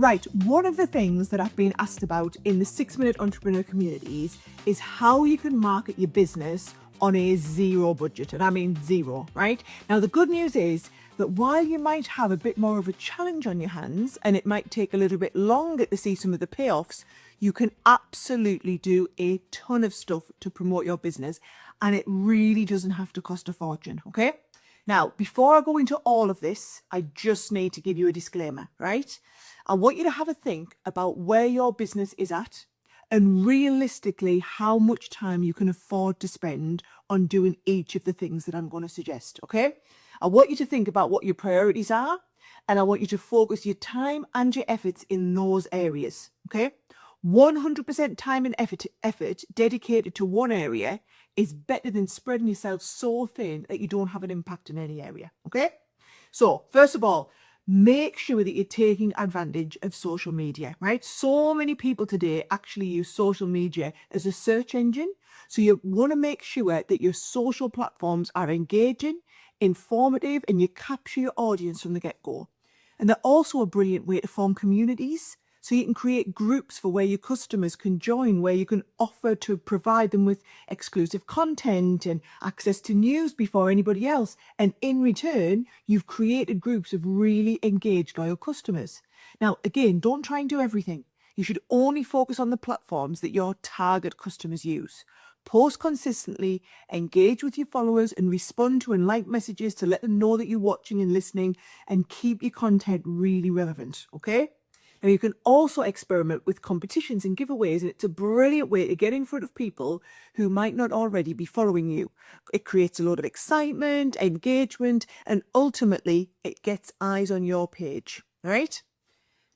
Right, one of the things that I've been asked about in the 6-minute entrepreneur communities is how you can market your business on a zero budget. And I mean zero, right? Now, the good news is that while you might have a bit more of a challenge on your hands and it might take a little bit longer to see some of the payoffs, you can absolutely do a ton of stuff to promote your business, and it really doesn't have to cost a fortune, okay? Now, before I go into all of this, I just need to give you a disclaimer, right? I want you to have a think about where your business is at and realistically how much time you can afford to spend on doing each of the things that I'm going to suggest, okay? I want you to think about what your priorities are, and I want you to focus your time and your efforts in those areas, okay? 100% time and effort dedicated to one area is better than spreading yourself so thin that you don't have an impact in any area, okay? So, first of all, make sure that you're taking advantage of social media, right? So many people today actually use social media as a search engine. So you want to make sure that your social platforms are engaging, informative, and you capture your audience from the get-go. And they're also a brilliant way to form communities. So you can create groups for where your customers can join, where you can offer to provide them with exclusive content and access to news before anybody else. And in return, you've created groups of really engaged, loyal customers. Now, again, don't try and do everything. You should only focus on the platforms that your target customers use. Post consistently, engage with your followers, and respond to and like messages to let them know that you're watching and listening, and keep your content really relevant, okay? Now, you can also experiment with competitions and giveaways, and it's a brilliant way to get in front of people who might not already be following you. It creates a lot of excitement, engagement, and ultimately it gets eyes on your page, all right?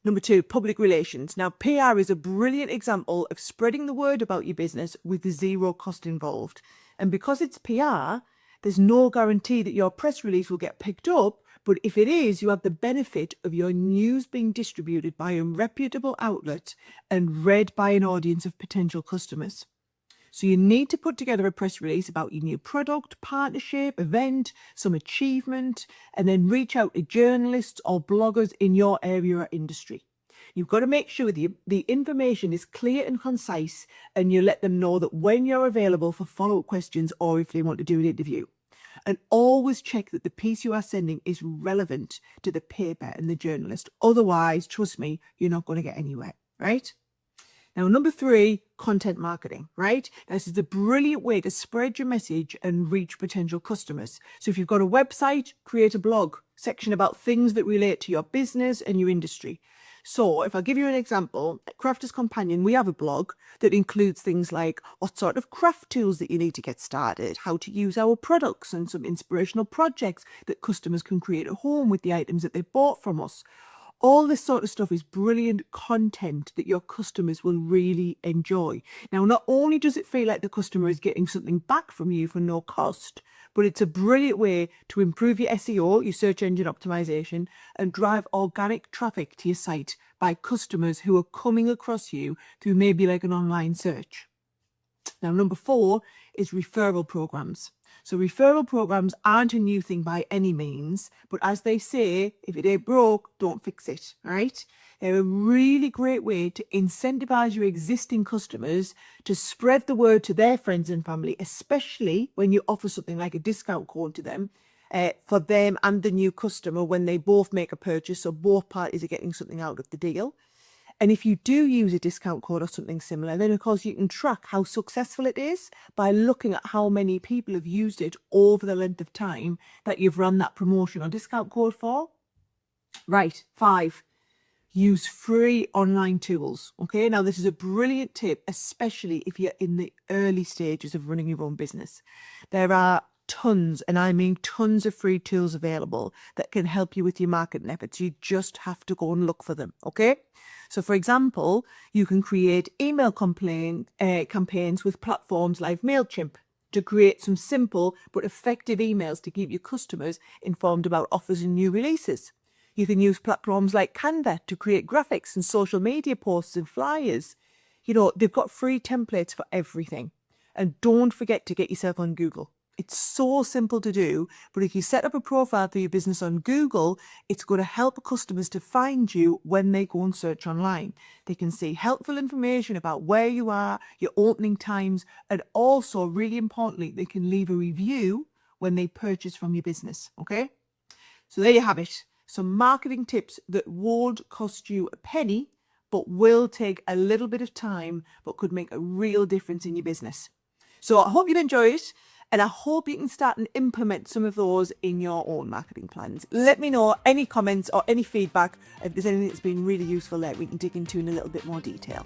Number 2, public relations. Now, PR is a brilliant example of spreading the word about your business with zero cost involved. And because it's PR, there's no guarantee that your press release will get picked up, but if it is, you have the benefit of your news being distributed by a reputable outlet and read by an audience of potential customers. So you need to put together a press release about your new product, partnership, event, some achievement, and then reach out to journalists or bloggers in your area or industry. You've got to make sure the information is clear and concise, and you let them know that when you're available for follow-up questions or if they want to do an interview. And always check that the piece you are sending is relevant to the paper and the journalist. Otherwise, trust me, you're not going to get anywhere, right? Now, number 3, content marketing, right? This is a brilliant way to spread your message and reach potential customers. So if you've got a website, create a blog section about things that relate to your business and your industry. So if I give you an example, at Crafter's Companion, we have a blog that includes things like what sort of craft tools that you need to get started, how to use our products, and some inspirational projects that customers can create at home with the items that they bought from us. All this sort of stuff is brilliant content that your customers will really enjoy. Now, not only does it feel like the customer is getting something back from you for no cost, but it's a brilliant way to improve your SEO, your search engine optimization, and drive organic traffic to your site by customers who are coming across you through maybe like an online search. Now, number 4 is referral programs. So referral programs aren't a new thing by any means, but as they say, if it ain't broke, don't fix it, right? They're a really great way to incentivize your existing customers to spread the word to their friends and family, especially when you offer something like a discount code to them for them and the new customer when they both make a purchase, so both parties are getting something out of the deal. And if you do use a discount code or something similar, then of course you can track how successful it is by looking at how many people have used it over the length of time that you've run that promotion or discount code for. Right, 5, use free online tools. Okay, now this is a brilliant tip, especially if you're in the early stages of running your own business. There are tons, and I mean tons, of free tools available that can help you with your marketing efforts. You just have to go and look for them, okay? So for example, you can create email campaigns with platforms like MailChimp to create some simple but effective emails to keep your customers informed about offers and new releases. You can use platforms like Canva to create graphics and social media posts and flyers. You know, they've got free templates for everything. And don't forget to get yourself on Google. It's so simple to do, but if you set up a profile for your business on Google, it's going to help customers to find you when they go and search online. They can see helpful information about where you are, your opening times, and also, really importantly, they can leave a review when they purchase from your business, okay? So there you have it. Some marketing tips that won't cost you a penny, but will take a little bit of time, but could make a real difference in your business. So I hope you enjoy it, and I hope you can start and implement some of those in your own marketing plans. Let me know any comments or any feedback if there's anything that's been really useful that we can dig into in a little bit more detail.